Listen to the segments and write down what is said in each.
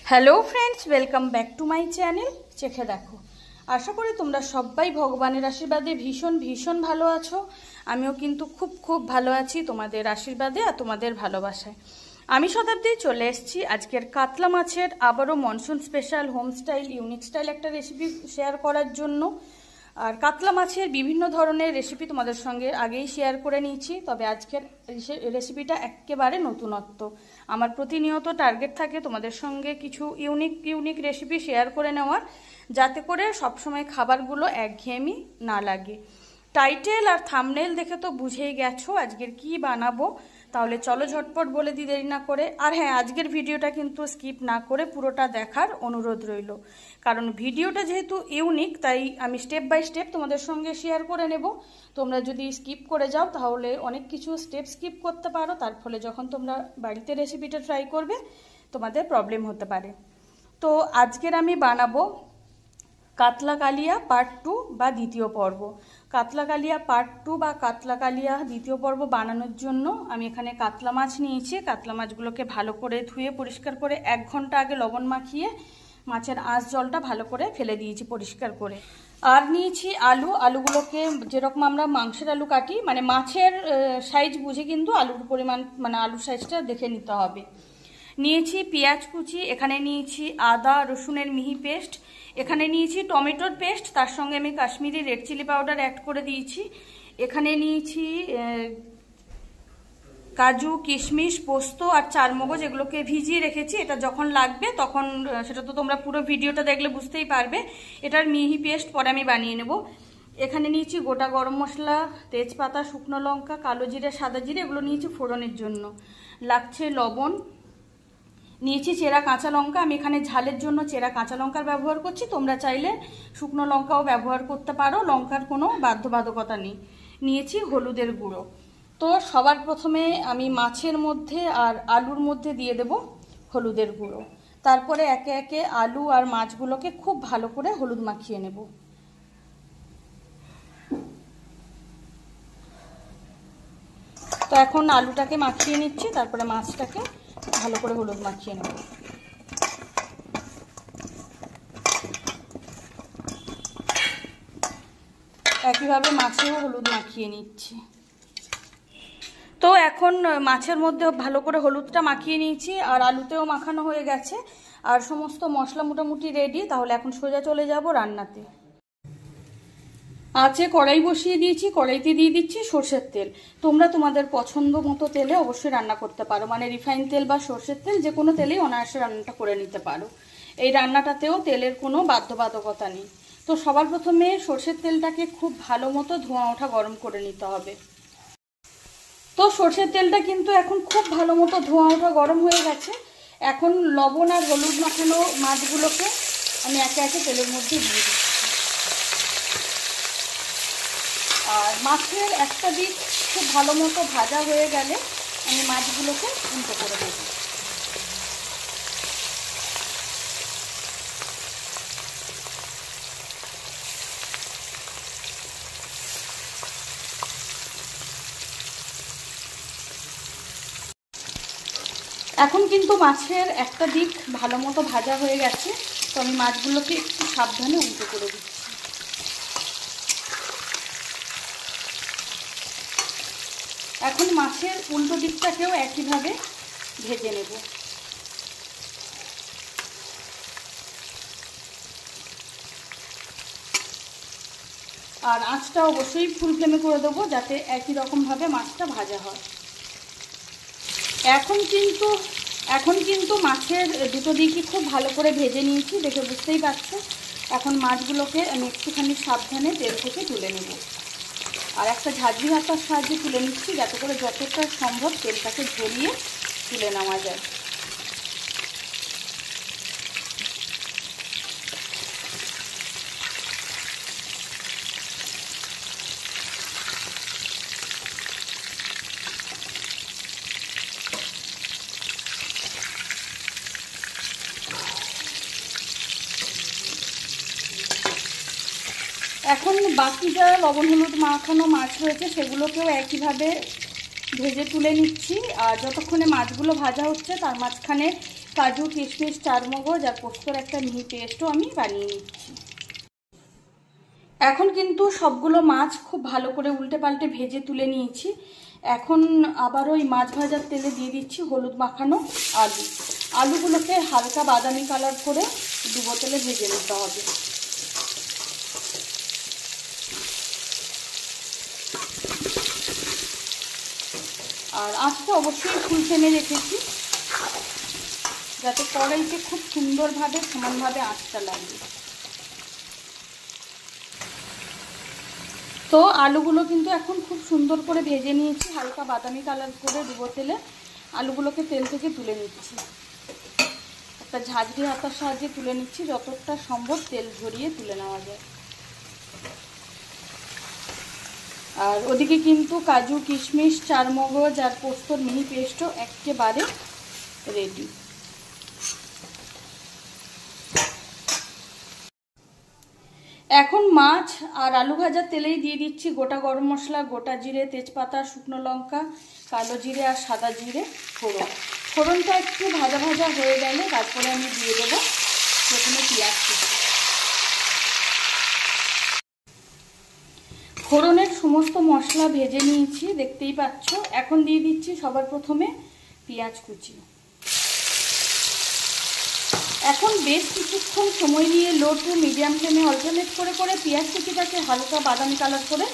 Hello friends, welcome back to my channel চেখে দেখো। আশা করি তোমরা সবাই ভগবানের আশীর্বাদে ভীষণ ভীষণ ভালো আছো। আমিও কিন্তু খুব ভালো আছি তোমাদের আশীর্বাদে আর তোমাদের ভালোবাসায়। আমি শতাব্দী চলে এসেছি আজকের কাতলা মাছের আবারও monsoon special home style unique style একটা রেসিপি শেয়ার করার জন্য। আর কাতলা মাছের বিভিন্ন ধরনের রেসিপি তোমাদের সঙ্গে আগেই শেয়ার করে নিয়েছি, তবে আজকের রেসিপিটা একেবারে নতুনত্ব। আমার প্রতিনিয়ত টার্গেট থাকে তোমাদের সঙ্গে কিছু ইউনিক রেসিপি শেয়ার করে নেওয়ার, যাতে করে সবসময় খাবারগুলো একঘেয়েমি না লাগে। টাইটেল আর থাম্বনেল দেখে তো বুঝেই গেছো আজকের কি বানাবো, তাহলে চলো ঝটপট বলে দিই দেরি না করে। আর হ্যাঁ, আজকের ভিডিওটা কিন্তু স্কিপ না করে পুরোটা দেখার অনুরোধ রইল, কারণ ভিডিওটা যেহেতু ইউনিক তাই আমি স্টেপ বাই স্টেপ তোমাদের সঙ্গে শেয়ার করে নেব। তোমরা যদি স্কিপ করে যাও তাহলে অনেক কিছু স্টেপ স্কিপ করতে পারো, তার ফলে যখন তোমরা বাড়িতে রেসিপিটা ট্রাই করবে তোমাদের প্রবলেম হতে পারে। তো আজকের আমি বানাবো কাতলা কালিয়া পার্ট 2 বা দ্বিতীয় পর্ব। কাতলা কালিয়া পার্ট 2 বা কাতলা কালিয়া দ্বিতীয় পর্ব বানানোর জন্য আমি এখানে কাতলা মাছ নিয়েছি। কাতলা মাছগুলোকে ভালো করে ধুয়ে পরিষ্কার করে 1 ঘন্টা আগে লবণ মাখিয়ে মাছের আঁশ জলটা ভালো করে ফেলে দিয়েছি পরিষ্কার করে। আর নিয়েছি আলুগুলোকে যেরকম আমরা মাংসের আলু কাটি, মানে মাছের সাইজ বুঝে কিন্তু আলুর পরিমাণ, মানে আলুর সাইজটা দেখে নিতে হবে। নিয়েছি পেঁয়াজ কুচি, এখানে নিয়েছি আদা রসুনের মিহি পেস্ট, এখানে নিয়েছি টমেটোর পেস্ট, তার সঙ্গে আমি Kashmiri red chilli powder add করে দিয়েছি। এখানে নিয়েছি কাজু কিশমিশ পোস্ত আর চারমগজ, এগুলোকে ভিজিয়ে রেখেছি। এটা যখন লাগবে তখন সেটা তো তোমরা পুরো ভিডিওটা দেখলে বুঝতেই পারবে। এটার মিহি পেস্ট পরে আমি বানিয়ে নেব। এখানে নিয়েছি গোটা গরম মশলা, তেজপাতা, শুকনো লঙ্কা, কালো জিরে, সাদা জিরে, এগুলো নিয়েছি ফোড়নের জন্য। লাগছে লবণ, নিয়েছি চেরা কাঁচা লঙ্কা। আমি এখানে ঝালের জন্য চেরা কাঁচা লঙ্কার ব্যবহার করছি, তোমরা চাইলে শুকনো লঙ্কাও ব্যবহার করতে পারো, লঙ্কার কোনো বাধ্যবাধকতা নেই। নিয়েছি হলুদের গুঁড়ো। তো সবার প্রথমে আমি মাছের মধ্যে আর আলুর মধ্যে দিয়ে দেব হলুদের গুঁড়ো, তারপরে একে একে আলু আর মাছগুলোকে খুব ভালো করে হলুদ মাখিয়ে নেব। তো এখন আলুটাকে মাখিয়ে নিচ্ছি, তারপরে মাছটাকে ভালো করে হলুদ মাখিয়ে নেব। একইভাবে মাছেও হলুদ মাখিয়ে নিচ্ছি। তো এখন মাছের মধ্যে ভালো করে হলুদটা মাখিয়ে নিয়েছি, আর আলুতেও মাখানো হয়ে গেছে, আর সমস্ত মশলা মোটামুটি রেডি। তাহলে এখন সোজা চলে যাব রান্নাতে। আঁচে কড়াই বসিয়ে দিয়েছি, কড়াইতে দিয়ে দিচ্ছি সর্ষের তেল। তোমরা তোমাদের পছন্দ মতো তেলে অবশ্যই রান্না করতে পারো, মানে রিফাইন তেল বা সর্ষের তেল যে কোনো তেলেই অনায়াসে রান্নাটা করে নিতে পারো। এই রান্নাটাতেও তেলের কোনো বাধ্যবাধকতা নেই। তো সবার প্রথমে সর্ষের তেলটাকে খুব ভালো মতো ধোঁয়া ওঠা গরম করে নিতে হবে। তো সর্ষের তেলটা কিন্তু এখন খুব ভালো মতো ধোঁয়া ওঠা গরম হয়ে গেছে। এখন লবণ আর হলুদ মাখানো মাছগুলোকে আমি একে একে তেলের মধ্যে দিয়ে দিচ্ছি। আর মাছের একটা দিক খুব ভালো মতো ভাজা হয়ে গেলে আমি মাছগুলোকে উল্টো করে দেব। এখন কিন্তু মাছের একটা দিক ভালো মতো ভাজা হয়ে গেছে, তো আমি মাছগুলোকে একটু সাবধানে উল্টো করে দিচ্ছি। এখন মাছের উল্টো দিকটাকেও একইভাবে ভেজে নেব। আর আঁচটা অবশ্যই ফুল ফ্লেমে করে দেবো, যাতে একই রকমভাবে মাছটা ভাজা হয়। এখন কিন্তু মাছের দুটো দিকই খুব ভালো করে ভেজে নিয়েছি, দেখে বুঝতেই পারছো। এখন মাছগুলোকে আমি একটুখানি সাবধানে তেল থেকে তুলে নেব, আর একটা ঝাঁঝরি হাতার সাহায্যে তুলে নিচ্ছি, যাতে করে যতটা সম্ভব তেলটাকে ঝরিয়ে তুলে নেওয়া যায়। এখন বাকি যা লবণ হলুদ মাখানো মাছ রয়েছে সেগুলোকেও একইভাবে ভেজে তুলে নিচ্ছি। আর যতক্ষণে মাছগুলো ভাজা হচ্ছে তার মাঝখানে কাজু কিশমিশ চারমগজ আর পোস্তর একটা মিহি পেস্টও আমি বানিয়ে নিচ্ছি। এখন কিন্তু সবগুলো মাছ খুব ভালো করে উল্টে পাল্টে ভেজে তুলে নিয়েছি। এখন আবার ওই মাছ ভাজার তেলে দিয়ে দিচ্ছি হলুদ মাখানো আলু। আলুগুলোকে হালকা বাদামি কালার করে ডুবো তেলে ভেজে নিতে হবে। আর আঁচটা অবশ্যই ফুল ফ্লেমে রেখেছি, যাতে কড়াইতে খুব সুন্দরভাবে সমানভাবে আঁচটা লাগে। তো আলুগুলো কিন্তু এখন খুব সুন্দর করে ভেজে নিয়েছি, হালকা বাদামি কালার করে ডুবো তেলে আলুগুলোকে তেল থেকে তুলে নিচ্ছি। একটা ঝাঁঝরি হাতার সাহায্যে তুলে নিচ্ছি, যতটা সম্ভব তেল ঝরিয়ে তুলে নেওয়া যায়। আর ওদিকে কিন্তু কাজু কিশমিশ চারমগজ আর পোস্তর মিহি পেস্টও একেবারে রেডি। এখন মাছ আর আলু ভাজার তেলেই দিয়ে দিচ্ছি গোটা গরম মশলা, গোটা জিরে, তেজপাতা, শুকনো লঙ্কা, কালো জিরে আর সাদা জিরে ফোড়ন। ফোড়নটা একটু ভাজা ভাজা হয়ে গেলে তারপরে আমি দিয়ে দেবো প্রথমে পেঁয়াজ কুচি। ফোড়নের সমস্ত মশলা ভেজে নিয়েছি, দেখতেই পাচ্ছ। এখন দিয়ে দিচ্ছি সবার প্রথমে পেঁয়াজ কুচি। এখন বেশ কিছুক্ষণ সময় নিয়ে লো টু মিডিয়াম ফ্লেমে অল্টারনেট করে করে পেঁয়াজ কুচিটাকে হালকা বাদামি কালার করে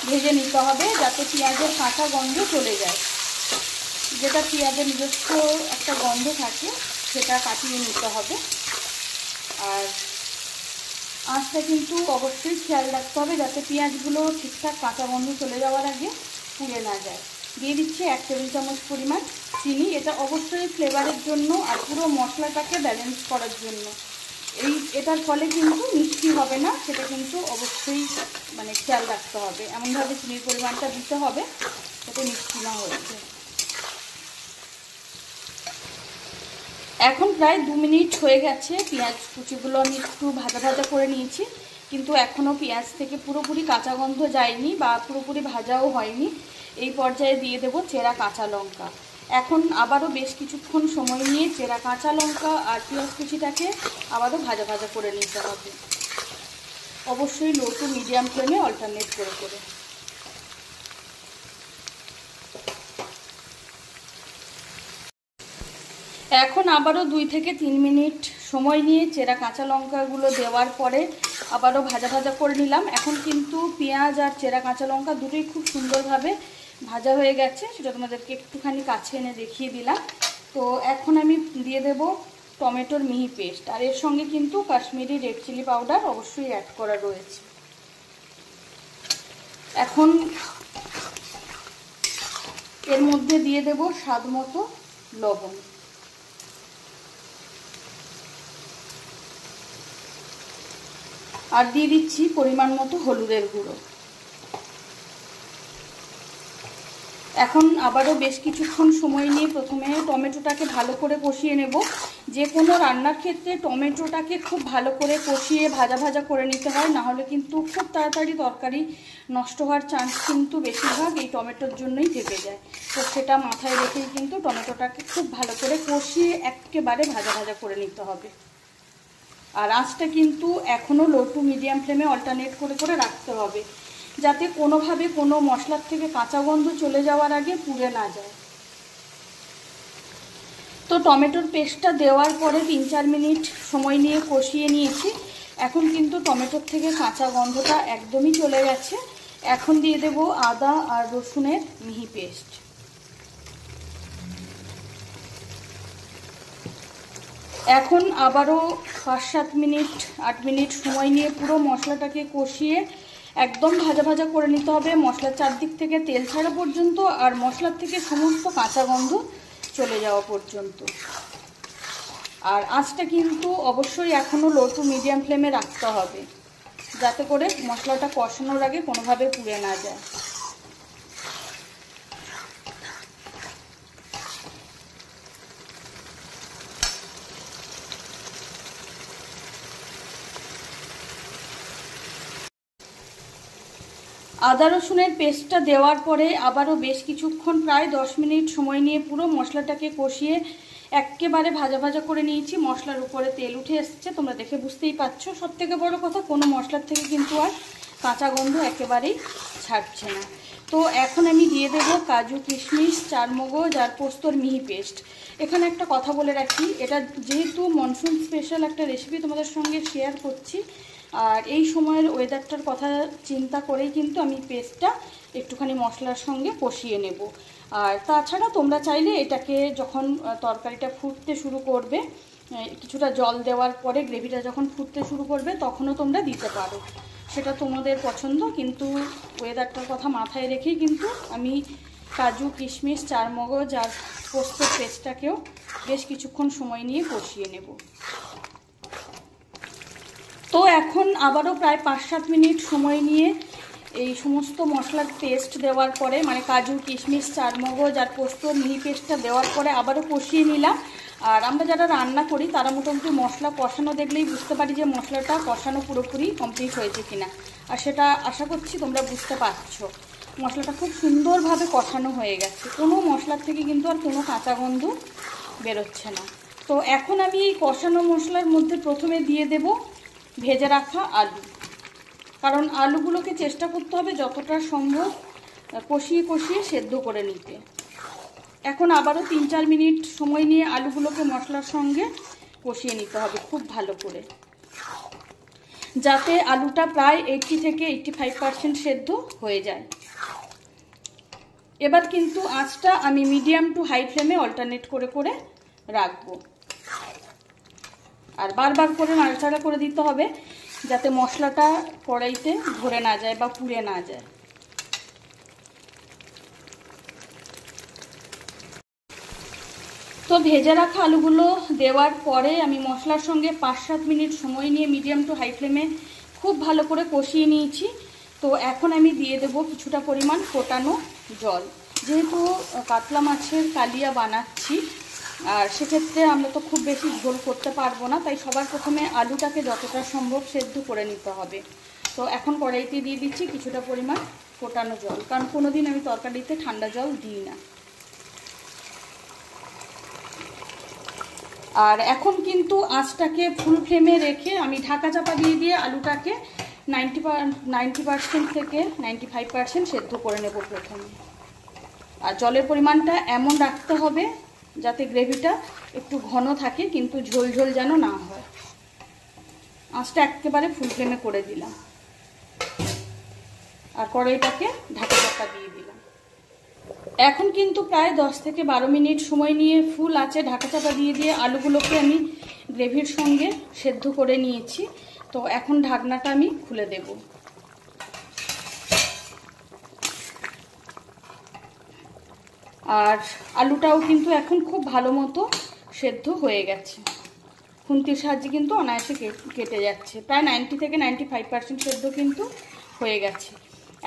ভেজে নিতে হবে, যাতে পেঁয়াজের কাঁচা গন্ধ চলে যায়। যেটা পেঁয়াজের নিজস্ব একটা গন্ধ থাকে সেটা কাটিয়ে নিতে হবে। আর আঁচটা কিন্তু অবশ্যই খেয়াল রাখতে হবে যাতে পেঁয়াজগুলো ঠিকঠাক কাঁচা গন্ধ চলে যাওয়ার আগে পুড়ে না যায়। দিয়ে দিচ্ছি 1 টেবিল চামচ পরিমাণ চিনি। এটা অবশ্যই ফ্লেভারের জন্য আর পুরো মশলাটাকে ব্যালেন্স করার জন্য। এটার ফলে কিন্তু মিষ্টি হবে না, সেটা কিন্তু অবশ্যই খেয়াল রাখতে হবে। এমনভাবে চিনির পরিমাণটা দিতে হবে যাতে মিষ্টি না হয়েছে। এখন প্রায় 2 মিনিট হয়ে গেছে। পেঁয়াজ কুচিগুলো আমি একটু ভাজা ভাজা করে নিয়েছি, কিন্তু এখনও পেঁয়াজ থেকে পুরোপুরি কাঁচা গন্ধ যায়নি বা পুরোপুরি ভাজাও হয়নি। এই পর্যায়ে দিয়ে দেবো চেরা কাঁচা লঙ্কা। এখন আবারও বেশ কিছুক্ষণ সময় নিয়ে চেরা কাঁচা লঙ্কা আর পেঁয়াজ কুচিটাকে আবারও ভাজা ভাজা করে নিতে হবে, অবশ্যই লো টু মিডিয়াম ফ্লেমে অল্টারনেট করে করে। এখন আবারও 2 থেকে 3 মিনিট সময় নিয়ে চেরা কাঁচা লঙ্কাগুলো দেওয়ার পরে আবারও ভাজা ভাজা করে নিলাম। এখন কিন্তু পেঁয়াজ আর চেরা কাঁচা লঙ্কা দুটোই খুব সুন্দরভাবে ভাজা হয়ে গেছে, সেটা তোমাদেরকে একটুখানি কাছে এনে দেখিয়ে দিলাম। তো এখন আমি দিয়ে দেব টমেটোর মিহি পেস্ট, আর এর সঙ্গে কিন্তু কাশ্মীরি রেড চিলি পাউডার অবশ্যই অ্যাড করা রয়েছে। এখন এর মধ্যে দিয়ে দেব স্বাদ মতো লবণ। আর দিয়ে দিচ্ছি পরিমাণ মতো হলুদের গুঁড়ো। এখন আবারও বেশ কিছুক্ষণ সময় নিয়ে প্রথমে টমেটোটাকে ভালো করে কষিয়ে নেব। যে কোনো রান্নার ক্ষেত্রে টমেটোটাকে খুব ভালো করে কষিয়ে ভাজা ভাজা করে নিতে হয়, না হলে কিন্তু খুব তাড়াতাড়ি তরকারি নষ্ট হওয়ার চান্স কিন্তু বেশিরভাগ এই টমেটোর জন্যই থেকে যায়। তো সেটা মাথায় রেখেই কিন্তু টমেটোটাকে খুব ভালো করে কষিয়ে একেবারে ভাজা ভাজা করে নিতে হবে। আর আঁচটা কিন্তু এখনও লো টু মিডিয়াম ফ্লেমে অল্টারনেট করে করে রাখতে হবে, যাতে কোনোভাবে কোনো মশলার থেকে কাঁচা গন্ধ চলে যাওয়ার আগে পুড়ে না যায়। তো টমেটোর পেস্টটা দেওয়ার পরে 3-4 মিনিট সময় নিয়ে কষিয়ে নিয়েছি। এখন কিন্তু টমেটোর থেকে কাঁচা গন্ধটা একদমই চলে গেছে। এখন দিয়ে দেব আদা আর রসুনের মিহি পেস্ট। এখন আবারও 5-7 মিনিট 8 মিনিট সময় নিয়ে পুরো মশলাটাকে কষিয়ে একদম ভাজা ভাজা করে নিতে হবে, মশলার চারদিক থেকে তেল ছাড়া পর্যন্ত আর মশলার থেকে সমস্ত কাঁচা গন্ধ চলে যাওয়া পর্যন্ত। আর আঁচটা কিন্তু অবশ্যই এখনও লো টু মিডিয়াম ফ্লেমে রাখতে হবে, যাতে করে মশলাটা কষানোর আগে কোনোভাবে পুড়ে না যায়। আদা রসুনের পেস্টটা দেওয়ার পরে আবারও বেশ কিছুক্ষণ প্রায় 10 মিনিট সময় নিয়ে পুরো মশলাটাকে কষিয়ে একেবারে ভাজা ভাজা করে নিয়েছি, মশলার উপরে তেল উঠে এসছে, তোমরা দেখে বুঝতেই পারছো। সব থেকে বড় কথা, কোনো মশলার থেকে কিন্তু আর কাঁচা গন্ধ একেবারেই ছাড়ছে না। তো এখন আমি দিয়ে দেবো কাজু, কিশমিশ, চারমগজ আর পোস্তর মিহি পেস্ট। এখানে একটা কথা বলে রাখি, এটা যেহেতু মনসুন স্পেশাল একটা রেসিপি তোমাদের সঙ্গে শেয়ার করছি, আর এই সময়ের ওয়েদারটার কথা চিন্তা করেই কিন্তু আমি পেস্টটা একটুখানি মশলার সঙ্গে কষিয়ে নেব। আর তাছাড়া তোমরা চাইলে এটাকে যখন তরকারিটা ফুটতে শুরু করবে, কিছুটা জল দেওয়ার পরে গ্রেভিটা যখন ফুটতে শুরু করবে তখনও তোমরা দিতে পারো, সেটা তোমাদের পছন্দ। কিন্তু ওয়েদারটার কথা মাথায় রেখেই কিন্তু আমি কাজু, কিশমিশ, চারমগজ আর পোস্তর পেস্টটাকেও বেশ কিছুক্ষণ সময় নিয়ে কষিয়ে নেব। তো এখন আবারও প্রায় 5-7 মিনিট সময় নিয়ে এই সমস্ত মশলার পেস্ট দেওয়ার পরে, মানে কাজু, কিশমিশ, চারমগজ আর পোস্তর মিহি পেস্টটা দেওয়ার পরে আবারও কষিয়ে নিলাম। আর আমরা যারা রান্না করি তারা মোটামুটি মশলা কষানো দেখলেই বুঝতে পারি যে মশলাটা কষানো পুরোপুরি কমপ্লিট হয়েছে কিনা, আর সেটা আশা করছি তোমরা বুঝতে পারছো। মশলাটা খুব সুন্দরভাবে কষানো হয়ে গেছে, কোনো মশলার থেকে কিন্তু আর কোনো কাঁচা গন্ধ বেরোচ্ছে না। তো এখন আমি এই কষানো মশলার মধ্যে প্রথমে দিয়ে দেব ভেজে রাখা আলু, কারণ আলুগুলোকে চেষ্টা করতে হবে যতটা সম্ভব কষিয়ে কষিয়ে সেদ্ধ করে নিতে। এখন আবারও 3-4 মিনিট সময় নিয়ে আলুগুলোকে মশলার সঙ্গে কষিয়ে নিতে হবে খুব ভালো করে, যাতে আলুটা প্রায় 80 থেকে 85% সেদ্ধ হয়ে যায়। এবার কিন্তু আঁচটা আমি মিডিয়াম টু হাই ফ্লেমে অল্টারনেট করে করে রাখবো, আর বারবার করে নাড়াচাড়া করে দিতে হবে যাতে মশলাটা কড়াইতে ধরে না যায় বা পুড়ে না যায়। তো ভেজে রাখা আলুগুলো দেওয়ার পরে আমি মশলার সঙ্গে 5-7 মিনিট সময় নিয়ে মিডিয়াম টু হাই ফ্লেমে খুব ভালো করে কষিয়ে নিয়েছি। তো এখন আমি দিয়ে দেব কিছুটা পরিমাণ ফোটানো জল, যেহেতু কাতলা মাছের কালিয়া বানাচ্ছি আর সেক্ষেত্রে আমরা তো খুব বেশি ঝোল করতে পারবো না, তাই সবার প্রথমে আলুটাকে যতটা সম্ভব সেদ্ধ করে নিতে হবে। তো এখন কড়াইতে দিয়ে দিচ্ছি কিছুটা পরিমাণ ফোটানো জল, কারণ কোনোদিন আমি তরকারিতে ঠান্ডা জল দিই না। আর এখন কিন্তু আঁচটাকে ফুল ফ্লেমে রেখে আমি ঢাকা চাপা দিয়ে দিয়ে আলুটাকে 90% থেকে 95% সেদ্ধ করে নেব প্রথমে। আর জলের পরিমাণটা এমন রাখতে হবে যাতে গ্রেভিটা একটু ঘন থাকে কিন্তু ঝোল ঝোল যেন না হয়। আঁচটা একেবারে ফুল ফ্লেমে করে দিলাম আর কড়াইটাকে ঢাকা চাপা দিয়ে দিলাম। এখন কিন্তু প্রায় 10 থেকে 12 মিনিট সময় নিয়ে ফুল আঁচে ঢাকা চাপা দিয়ে দিয়ে আলুগুলোকে আমি গ্রেভির সঙ্গে সেদ্ধ করে নিয়েছি। তো এখন ঢাকনাটা আমি খুলে দেব। আর আলুটাও কিন্তু এখন খুব ভালো মতো সেদ্ধ হয়ে গেছে, খুন্তির সাহায্যে কিন্তু অনায়াসে কেটে যাচ্ছে, প্রায় 90 থেকে 95% সেদ্ধ কিন্তু হয়ে গেছে।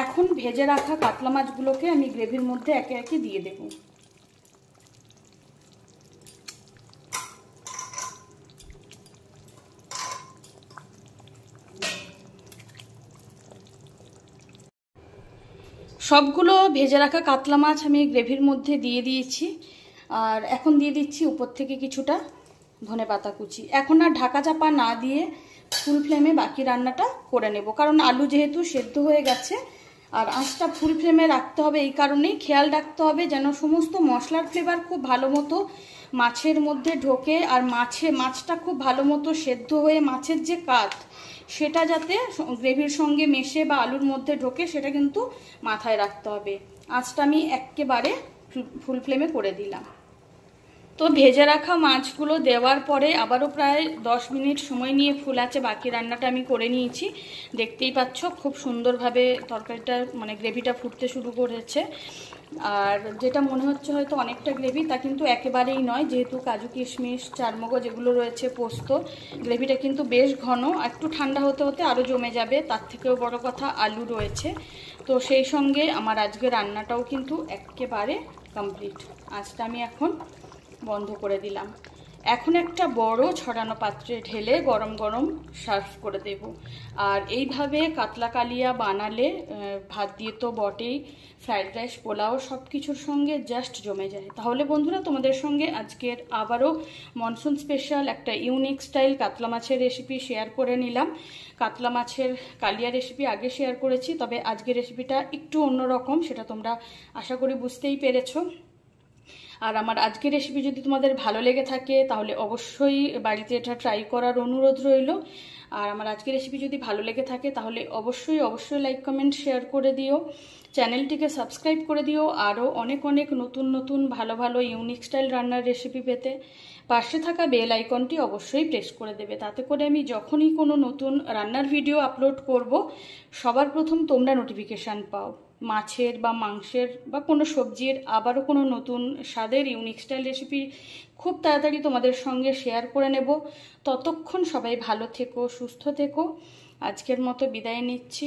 এখন ভেজে রাখা কাতলা মাছগুলোকে আমি গ্রেভির মধ্যে একে একে দিয়ে দেব। সবগুলো ভেজে রাখা কাতলা মাছ আমি গ্রেভির মধ্যে দিয়ে দিয়েছি, আর এখন দিয়ে দিচ্ছি উপর থেকে কিছুটা ধনেপাতা কুচি। এখন আর ঢাকা চাপা না দিয়ে ফুল ফ্লেমে বাকি রান্নাটা করে নেব, কারণ আলু যেহেতু সেদ্ধ হয়ে গেছে। আর আঁচটা ফুল ফ্লেমে রাখতে হবে এই কারণেই, খেয়াল রাখতে হবে যেন সমস্ত মশলার ফ্লেভার খুব ভালো মতো মাছের মধ্যে ঢোকে, আর মাছটা খুব ভালো মতো সেদ্ধ হয়ে মাছের যে কাত সেটা যাতে গ্রেভির সঙ্গে মেশে বা আলুর মধ্যে ঢোকে সেটা কিন্তু মাথায় রাখতে হবে। আঁচটা আমি একেবারে ফুল ফ্লেমে করে দিলাম। তো ভেজে রাখা মাছগুলো দেওয়ার পরে আবারও প্রায় 10 মিনিট সময় নিয়ে ফুল আঁচে বাকি রান্নাটা আমি করে নিয়েছি। দেখতেই পাচ্ছ খুব সুন্দরভাবে তরকারিটা মানে গ্রেভিটা ফুটতে শুরু করেছে। আর যেটা মনে হচ্ছে হয়তো অনেকটা গ্রেভি, তা কিন্তু একেবারেই নয়, যেহেতু কাজু, কিশমিশ, চারমগজ এগুলো রয়েছে, পোস্ত, গ্রেভিটা কিন্তু বেশ ঘন। একটু ঠান্ডা হতে হতে আরও জমে যাবে, তার থেকেও বড় কথা আলু রয়েছে। তো সেই সঙ্গে আমার আজকে রান্নাটাও কিন্তু একেবারে কমপ্লিট। আজটা আমি এখন বন্ধ করে দিলাম। এখন একটা বড় ছড়ানো পাত্রে ঢেলে গরম গরম সার্ভ করে দেব। আর এইভাবে কাতলা কালিয়া বানালে ভাত দিয়ে তো বটেই, ফ্রাইড রাইস, পোলাও সব কিছুর সঙ্গে জাস্ট জমে যায়। তাহলে বন্ধুরা, তোমাদের সঙ্গে আজকের আবারও মনসুন স্পেশাল একটা ইউনিক স্টাইল কাতলা মাছের রেসিপি শেয়ার করে নিলাম। কাতলা মাছের কালিয়া রেসিপি আগে শেয়ার করেছি, তবে আজকের রেসিপিটা একটু অন্যরকম, সেটা তোমরা আশা করি বুঝতেই পেরেছো। আর আমার আজকের রেসিপি যদি তোমাদের ভালো লেগে থাকে তাহলে অবশ্যই বাড়িতে এটা ট্রাই করার অনুরোধ রইল। আর আমার আজকের রেসিপি যদি ভালো লেগে থাকে তাহলে অবশ্যই লাইক কমেন্ট শেয়ার করে দিও, চ্যানেলটিকে সাবস্ক্রাইব করে দিও। আরও অনেক নতুন ভালো ইউনিক স্টাইল রান্নার রেসিপি পেতে পাশে থাকা বেল আইকনটি অবশ্যই প্রেস করে দেবে। তাতে করে আমি যখনই কোনো নতুন রান্নার ভিডিও আপলোড করব সবার প্রথম তোমরা নোটিফিকেশান পাও। মাছের বা মাংসের বা কোনো সবজির আবারও কোনো নতুন স্বাদের ইউনিক স্টাইল রেসিপি খুব তাড়াতাড়ি তোমাদের সঙ্গে শেয়ার করে নেব। ততক্ষণ সবাই ভালো থেকো, সুস্থ থেকো। আজকের মতো বিদায় নিচ্ছি।